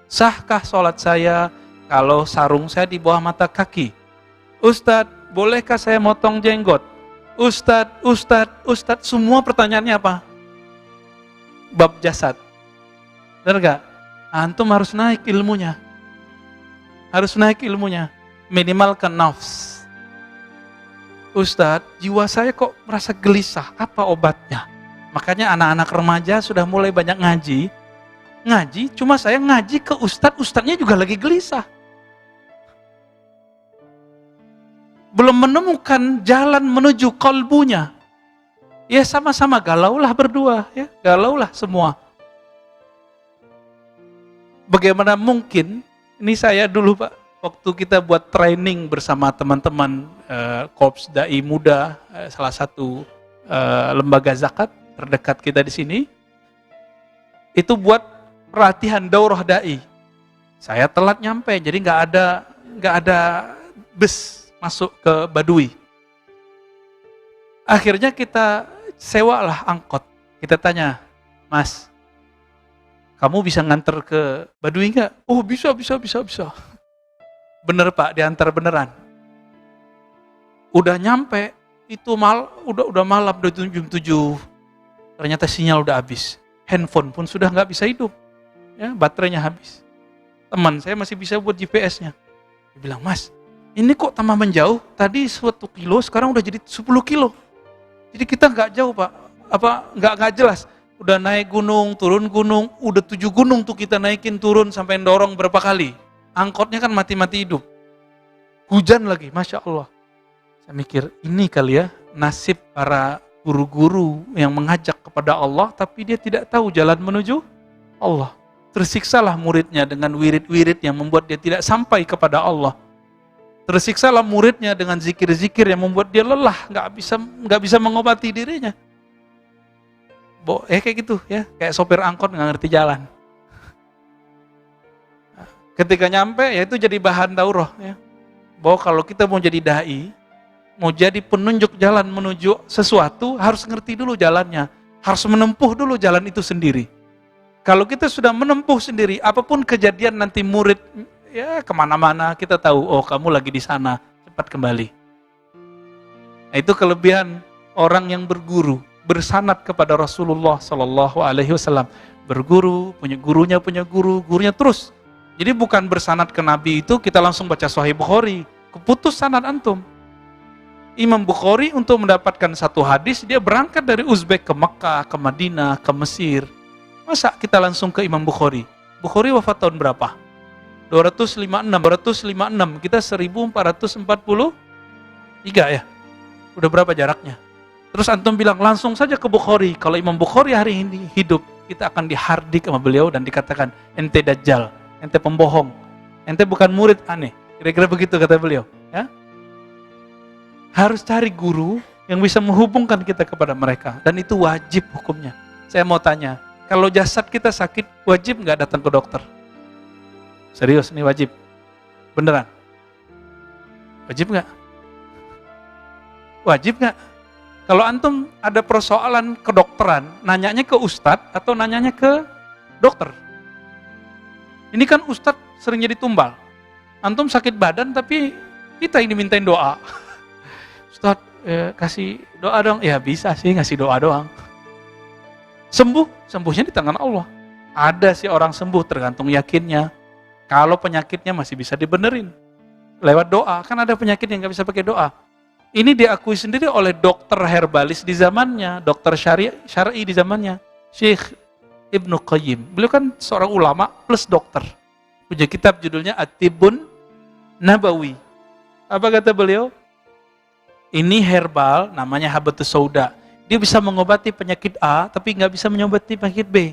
Sahkah sholat saya kalau sarung saya di bawah mata kaki? Ustadz, bolehkah saya motong jenggot? Ustadz, semua pertanyaannya apa? Bab jasad. Benar gak? Antum harus naik ilmunya. Minimal ke nafs. Ustadz, jiwa saya kok merasa gelisah, apa obatnya? Makanya anak-anak remaja sudah mulai banyak ngaji, cuma saya ngaji ke ustadznya juga lagi gelisah. Belum menemukan jalan menuju kolbunya. Ya sama-sama galaulah berdua, ya galaulah semua. Bagaimana mungkin, ini saya dulu Pak, waktu kita buat training bersama teman-teman Korps Dai Muda, salah satu lembaga zakat terdekat kita di sini, itu buat pelatihan daurah dai. Saya telat nyampe, jadi nggak ada bus masuk ke Baduy. Akhirnya kita sewalah angkot. Kita tanya, Mas, kamu bisa nganter ke Baduy nggak? Oh bisa. Bener Pak, diantar beneran. Udah nyampe, itu udah malam, udah jam 7. Ternyata sinyal udah habis. Handphone pun sudah nggak bisa hidup. Ya, baterainya habis. Teman saya masih bisa buat GPS-nya. Dia bilang, Mas, ini kok tambah menjauh? Tadi 1 kilo, sekarang udah jadi 10 kilo. Jadi kita nggak jauh Pak. Nggak jelas. Udah naik gunung, turun gunung, udah 7 gunung tuh kita naikin turun sampai dorong berapa kali. Angkotnya kan mati-mati hidup. Hujan lagi, Masya Allah. Saya mikir, ini kali ya nasib para guru-guru yang mengajak kepada Allah, tapi dia tidak tahu jalan menuju Allah. Tersiksalah muridnya dengan wirid-wirid yang membuat dia tidak sampai kepada Allah. Tersiksalah muridnya dengan zikir-zikir yang membuat dia lelah, nggak bisa mengobati dirinya. Kayak gitu ya, kayak sopir angkot nggak ngerti jalan. Ketika nyampe, ya itu jadi bahan daurah ya. Bahwa kalau kita mau jadi dai, mau jadi penunjuk jalan menuju sesuatu, harus ngerti dulu jalannya. Harus menempuh dulu jalan itu sendiri. Kalau kita sudah menempuh sendiri, apapun kejadian nanti murid ya kemana-mana, kita tahu, oh kamu lagi di sana, cepat kembali. Nah, itu kelebihan orang yang berguru. bersanad kepada Rasulullah Sallallahu Alaihi Wasallam. Berguru, punya guru, gurunya terus. Jadi bukan bersanad ke Nabi itu kita langsung baca Sahih Bukhari, keputus sanad antum. Imam Bukhari untuk mendapatkan satu hadis, dia berangkat dari Uzbek ke Mekah, ke Madinah, ke Mesir. Masa kita langsung ke Imam Bukhari? Bukhari wafat tahun berapa? 256, kita 1443 ya. Udah berapa jaraknya? Terus antum bilang langsung saja ke Bukhari. Kalau Imam Bukhari hari ini hidup, kita akan dihardik sama beliau dan dikatakan ente dajjal, ente pembohong, ente bukan murid aneh. Kira-kira begitu kata beliau. Ya? Harus cari guru yang bisa menghubungkan kita kepada mereka. Dan itu wajib hukumnya. Saya mau tanya, kalau jasad kita sakit, wajib nggak datang ke dokter? Serius, ini wajib. Beneran? Wajib nggak? Wajib nggak? Kalau antum ada persoalan kedokteran, nanyanya ke ustadz atau nanyanya ke dokter? Ini kan ustadz sering jadi tumbal. Antum sakit badan tapi kita yang dimintain doa. Ustadz, kasih doa dong. Ya bisa sih ngasih doa doang. Sembuhnya di tangan Allah. Ada sih orang sembuh tergantung yakinnya. Kalau penyakitnya masih bisa dibenerin lewat doa. Kan ada penyakit yang nggak bisa pakai doa. Ini diakui sendiri oleh dokter herbalis di zamannya, dokter syar'i di zamannya, Syekh Ibnu Qayyim. Beliau kan seorang ulama plus dokter. Punya kitab judulnya At-Tibbun Nabawi. Apa kata beliau? Ini herbal, namanya Habatus Sauda. Dia bisa mengobati penyakit A, tapi nggak bisa mengobati penyakit B.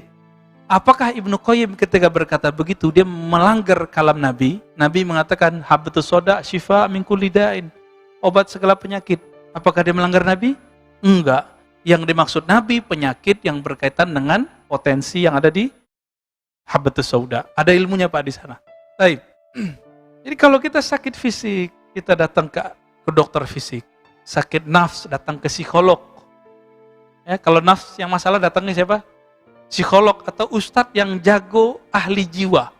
Apakah Ibnu Qayyim ketika berkata begitu, dia melanggar kalam Nabi? Nabi mengatakan, Habatus Sauda syifa min kulli da'in. Obat segala penyakit. Apakah dia melanggar Nabi? Enggak. Yang dimaksud Nabi, penyakit yang berkaitan dengan potensi yang ada di Habatus Sauda. Ada ilmunya Pak di sana. Baik. Jadi kalau kita sakit fisik, kita datang ke dokter fisik. Sakit nafs, datang ke psikolog. Ya, kalau nafs yang masalah datangnya siapa? Psikolog atau ustadz yang jago ahli jiwa.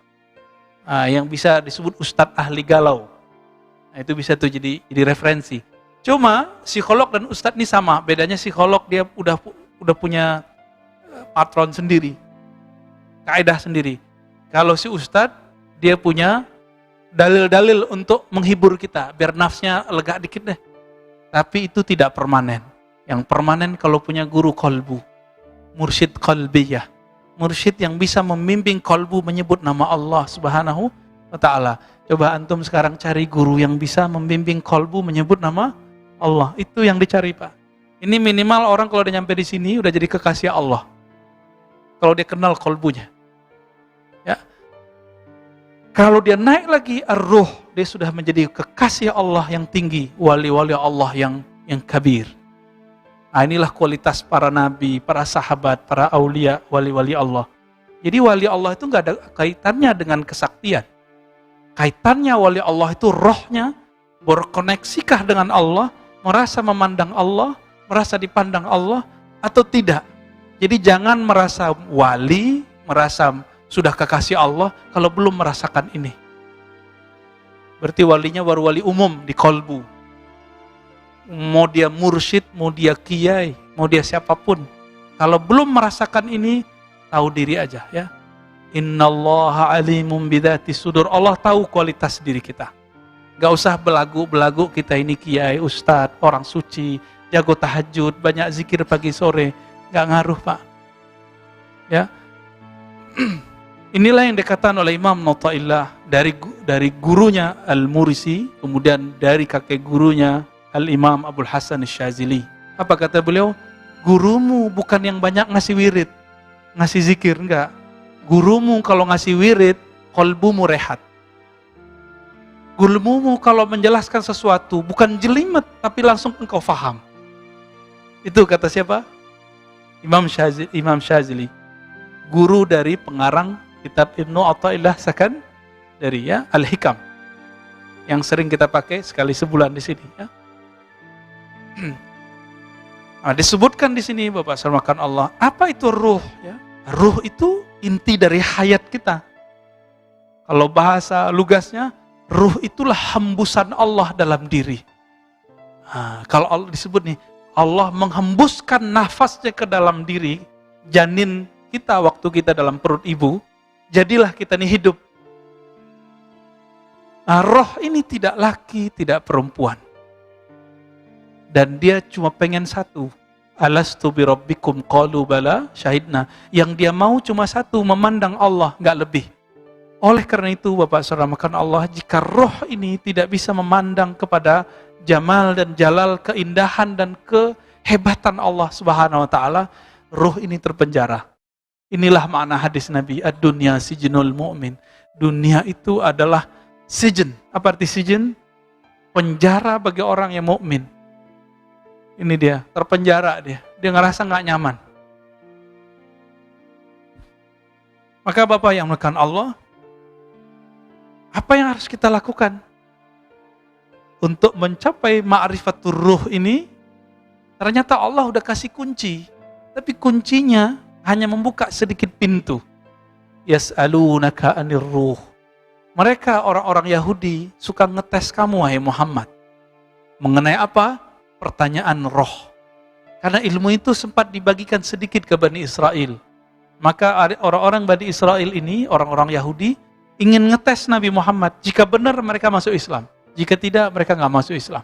Nah, yang bisa disebut ustadz ahli galau. Nah, itu bisa tuh jadi referensi. Cuma psikolog dan ustadz ini sama. Bedanya psikolog dia udah punya patron sendiri. Kaidah sendiri. Kalau si ustadz dia punya dalil-dalil untuk menghibur kita. Biar nafsnya lega dikit deh. Tapi itu tidak permanen. Yang permanen kalau punya guru kolbu. Mursyid qalbiyah. Mursyid yang bisa membimbing kolbu menyebut nama Allah Subhanahu wa ta'ala. Coba antum sekarang cari guru yang bisa membimbing kolbu menyebut nama Allah. Itu yang dicari Pak. Ini minimal orang kalau udah nyampe di sini udah jadi kekasih Allah. Kalau dia kenal kolbunya. Ya. Kalau dia naik lagi ar-ruh, dia sudah menjadi kekasih Allah yang tinggi, wali-wali Allah yang kabir. Nah, inilah kualitas para nabi, para sahabat, para aulia, wali-wali Allah. Jadi wali Allah itu nggak ada kaitannya dengan kesaktian. Kaitannya wali Allah itu rohnya berkoneksikah dengan Allah, merasa memandang Allah, merasa dipandang Allah atau tidak. Jadi jangan merasa wali, merasa sudah kekasih Allah kalau belum merasakan ini. Berarti walinya baru wali umum di kolbu. Mau dia mursyid, mau dia kiai, mau dia siapapun. Kalau belum merasakan ini, tahu diri aja ya. Innallaha alimun bidzati sudur. Allah tahu kualitas diri kita. Gak usah belagu-belagu kita ini kiai, ustadz, orang suci, jago tahajud, banyak zikir pagi sore. Gak ngaruh Pak. Ya. Inilah yang dikatakan oleh Imam Nauta'illah dari gurunya Al-Murisi, kemudian dari kakek gurunya Al-Imam Abul Hasan Asy-Syadzili. Apa kata beliau? Gurumu bukan yang banyak ngasih wirid, ngasih zikir, enggak. Gurumu kalau ngasih wirid, kolbumu rehat. Gurumu kalau menjelaskan sesuatu, bukan jelimet, tapi langsung engkau faham. Itu kata siapa? Imam Syadzili. Guru dari pengarang kitab Ibnu Athaillah Sakandari ya, Al-Hikam. Yang sering kita pakai sekali sebulan di sini ya. Nah, disebutkan di sini Bapak Sarmakan Allah, apa itu ruh ya? Ruh itu inti dari hayat kita. Kalau bahasa lugasnya, ruh itulah hembusan Allah dalam diri. Nah, kalau Allah disebut nih, Allah menghembuskan nafasnya ke dalam diri janin kita waktu kita dalam perut ibu, jadilah kita ini hidup. Nah, roh ini tidak laki, tidak perempuan. Dan dia cuma pengen satu. Alastu bi rabbikum qalu bala syahidna. Yang dia mau cuma satu, memandang Allah, nggak lebih. Oleh karena itu Bapak Saudara makan Allah, jika roh ini tidak bisa memandang kepada jamal dan jalal, keindahan dan kehebatan Allah Subhanahu wa taala, roh ini terpenjara. Inilah makna hadis Nabi, ad-dunya sijnul mu'min. Dunia itu adalah sijin. Apa arti sijin? Penjara bagi orang yang mukmin. Ini dia, terpenjara dia. Dia ngerasa nggak nyaman. Maka Bapak yang menekan Allah, apa yang harus kita lakukan untuk mencapai ma'rifatur ruh ini? Ternyata Allah udah kasih kunci, tapi kuncinya hanya membuka sedikit pintu. Yas'alunaka 'anir ruh. Mereka orang-orang Yahudi suka ngetes kamu wahai Muhammad. Mengenai apa? Pertanyaan roh. Karena ilmu itu sempat dibagikan sedikit ke Bani Israel. Maka orang-orang Bani Israel ini, orang-orang Yahudi, ingin ngetes Nabi Muhammad. Jika benar mereka masuk Islam. Jika tidak, mereka nggak masuk Islam.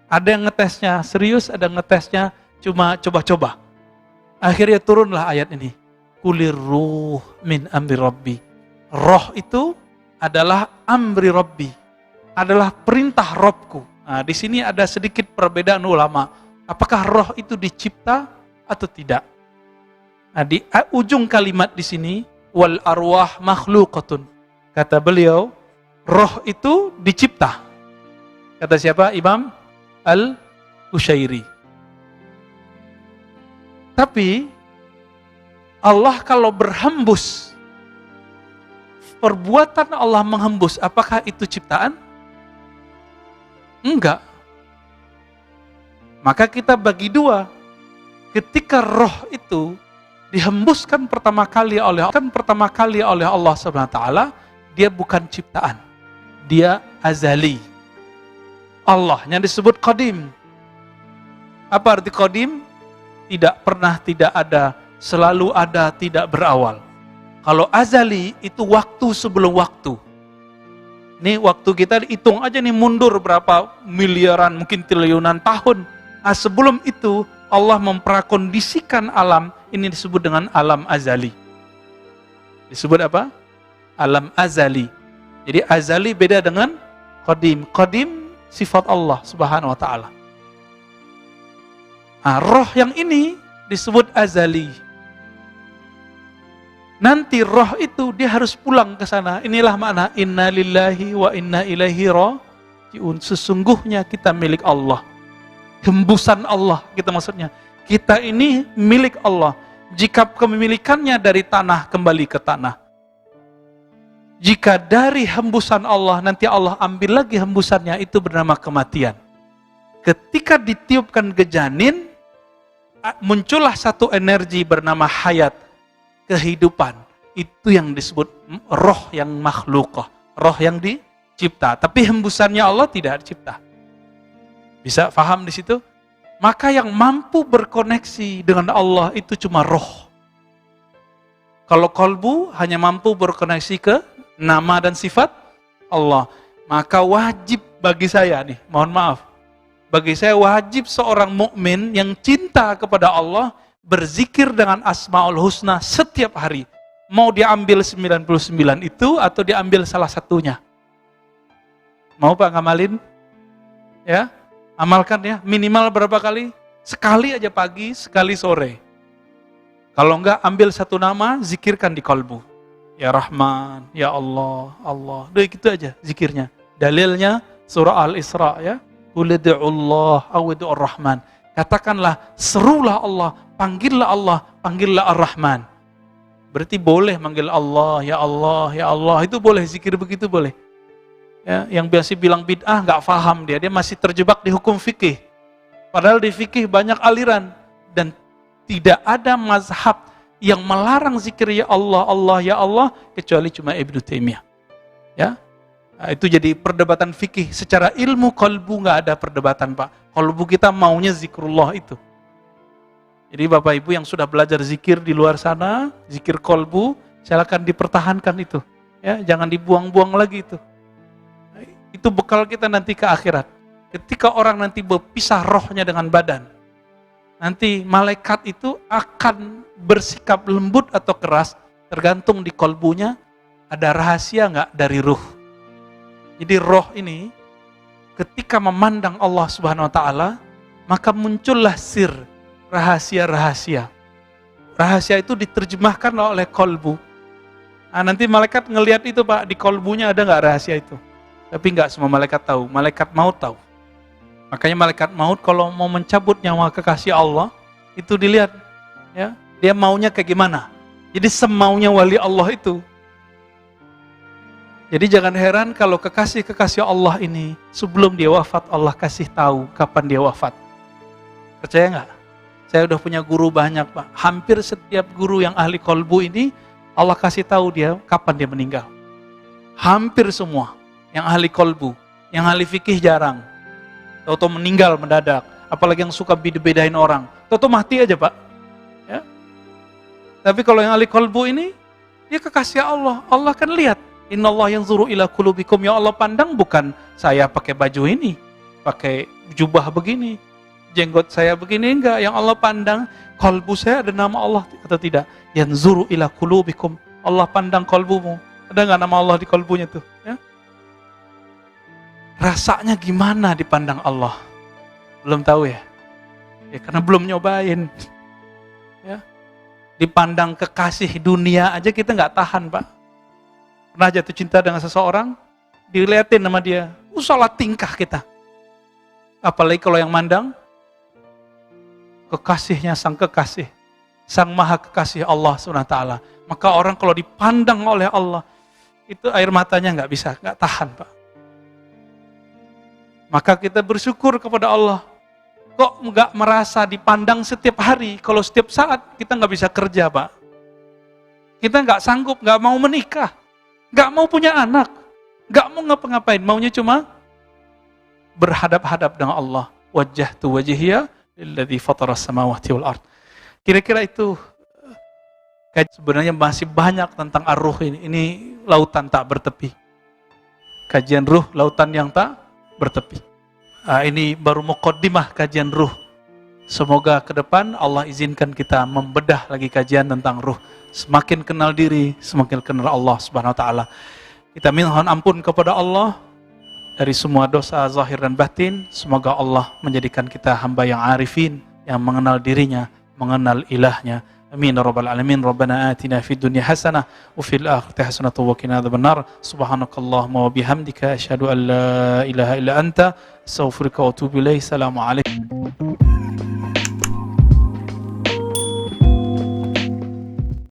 Ada yang ngetesnya serius, ada yang ngetesnya cuma coba-coba. Akhirnya turunlah ayat ini. Kulir ruh min amri rabbi. Roh itu adalah amri rabbi. Adalah perintah Robku. Nah, di sini ada sedikit perbedaan ulama. Apakah roh itu dicipta atau tidak? Nah, di ujung kalimat di sini, wal arwah makhluqatun. Kata beliau, roh itu dicipta. Kata siapa? Imam Al-Qushairi. Tapi Allah kalau berhembus, perbuatan Allah menghembus, apakah itu ciptaan? Enggak. Maka kita bagi dua. Ketika roh itu dihembuskan pertama kali oleh Allah Subhanahu wa taala, dia bukan ciptaan. Dia azali. Allah yang disebut qadim. Apa arti qadim? Tidak pernah tidak ada, selalu ada, tidak berawal. Kalau azali itu waktu sebelum waktu. Nih waktu kita hitung aja nih mundur berapa miliaran, mungkin triliunan tahun. Nah, sebelum itu Allah memprakondisikan alam, ini disebut dengan alam azali. Disebut apa? Alam azali. Jadi azali beda dengan qadim. Qadim sifat Allah Subhanahu wa taala. Nah, roh yang ini disebut azali. Nanti roh itu dia harus pulang ke sana. Inilah makna inna lillahi wa inna ilaihi raji'un. Sesungguhnya kita milik Allah. Hembusan Allah kita maksudnya. Kita ini milik Allah. Jika kepemilikannya dari tanah, kembali ke tanah. Jika dari hembusan Allah, nanti Allah ambil lagi hembusannya, itu bernama kematian. Ketika ditiupkan ke janin, muncullah satu energi bernama hayat, kehidupan. Itu yang disebut roh yang makhlukah, roh yang dicipta. Tapi hembusannya Allah tidak dicipta. Bisa paham di situ? Maka yang mampu berkoneksi dengan Allah itu cuma roh. Kalau kolbu hanya mampu berkoneksi ke nama dan sifat Allah. Maka wajib bagi saya nih, mohon maaf. Bagi saya wajib seorang mukmin yang cinta kepada Allah berzikir dengan Asmaul Husna setiap hari. Mau diambil 99 itu atau diambil salah satunya. Mau Pak ngamalin? Ya, amalkan ya. Minimal berapa kali? Sekali aja pagi, sekali sore. Kalau enggak, ambil satu nama, zikirkan di kalbu. Ya Rahman, Ya Allah, Allah. Udah gitu aja zikirnya. Dalilnya surah Al-Isra ya. Qul ud'ullaha aw ud'ur Rahman. Katakanlah, serulah Allah, panggillah Allah, panggillah Ar-Rahman. Berarti boleh manggil Allah, Ya Allah, Ya Allah. Itu boleh, zikir begitu boleh. Ya, yang biasa bilang bid'ah nggak paham dia masih terjebak di hukum fikih. Padahal di fikih banyak aliran dan tidak ada mazhab yang melarang zikir Ya Allah, Allah, Ya Allah kecuali cuma Ibnu Taimiyah. Ya, Itu jadi perdebatan fikih. Secara ilmu kolbu nggak ada perdebatan, Pak. Kolbu kita maunya zikrullah itu. Jadi Bapak Ibu yang sudah belajar zikir di luar sana, zikir kolbu, silakan dipertahankan itu. Ya, jangan dibuang-buang lagi itu. Itu bekal kita nanti ke akhirat. Ketika orang nanti berpisah rohnya dengan badan, nanti malaikat itu akan bersikap lembut atau keras, tergantung di kolbunya ada rahasia nggak dari ruh. Jadi roh ini ketika memandang Allah Subhanahu wa taala, maka muncullah sir, rahasia-rahasia. Rahasia itu diterjemahkan oleh kolbu. Nah, nanti malaikat ngelihat itu, Pak, di kolbunya ada nggak rahasia itu? Tapi nggak semua malaikat tahu, malaikat maut tahu. Makanya malaikat maut kalau mau mencabut nyawa kekasih Allah, itu dilihat, ya, dia maunya kayak gimana. Jadi semaunya wali Allah itu. Jadi jangan heran kalau kekasih-kekasih Allah ini sebelum dia wafat Allah kasih tahu kapan dia wafat. Percaya nggak? Saya udah punya guru banyak, Pak. Hampir setiap guru yang ahli kolbu ini Allah kasih tahu dia kapan dia meninggal. Hampir semua yang ahli kolbu, yang ahli fikih jarang. Tahu-tahu meninggal mendadak. Apalagi yang suka beda-bedain orang. Tahu-tahu mati aja, Pak. Ya. Tapi kalau yang ahli kolbu ini dia kekasih Allah. Allah kan lihat. Innallaha yanzuru ila qulubikum, ya Allah pandang bukan saya pakai baju ini, pakai jubah begini, jenggot saya begini, enggak. Yang Allah pandang kalbu saya ada nama Allah atau tidak. Yanzuru ila qulubikum, Allah pandang kalbumu. Ada enggak nama Allah di kalbunya tuh? Ya? Rasanya gimana dipandang Allah? Belum tahu ya? Ya karena belum nyobain. Ya. Dipandang kekasih dunia aja kita nggak tahan, Pak. Pernah jatuh cinta dengan seseorang, dilihatin sama dia, salah tingkah kita. Apalagi kalau yang mandang, kekasihnya sang kekasih, sang maha kekasih Allah SWT. Maka orang kalau dipandang oleh Allah, itu air matanya nggak tahan, Pak. Maka kita bersyukur kepada Allah. Kok nggak merasa dipandang setiap hari, kalau setiap saat kita nggak bisa kerja, Pak. Kita nggak sanggup, nggak mau menikah. Gak mau punya anak, gak mau ngapa-ngapain, maunya cuma berhadap-hadap dengan Allah. Wajjahtu wajhiya lilladzi fataras samawati wal ard. Kira-kira itu sebenarnya masih banyak tentang ar-ruh ini. Ini lautan tak bertepi. Kajian ruh, lautan yang tak bertepi. Ini baru muqaddimah kajian ruh. Semoga ke depan Allah izinkan kita membedah lagi kajian tentang ruh. Semakin kenal diri, semakin kenal Allah Subhanahu wa taala. Kita mohon ampun kepada Allah dari semua dosa zahir dan batin. Semoga Allah menjadikan kita hamba yang arifin, yang mengenal dirinya, mengenal ilahnya. Amin ya rabbal alamin. Rabbana atina fid dunya hasanah wa fil akhirati hasanah wa qina adzabannar. Subhanakallahumma wa bihamdika asyhadu an la ilaha illa anta astaghfiruka wa atubu ilaik. Assalamualaikum.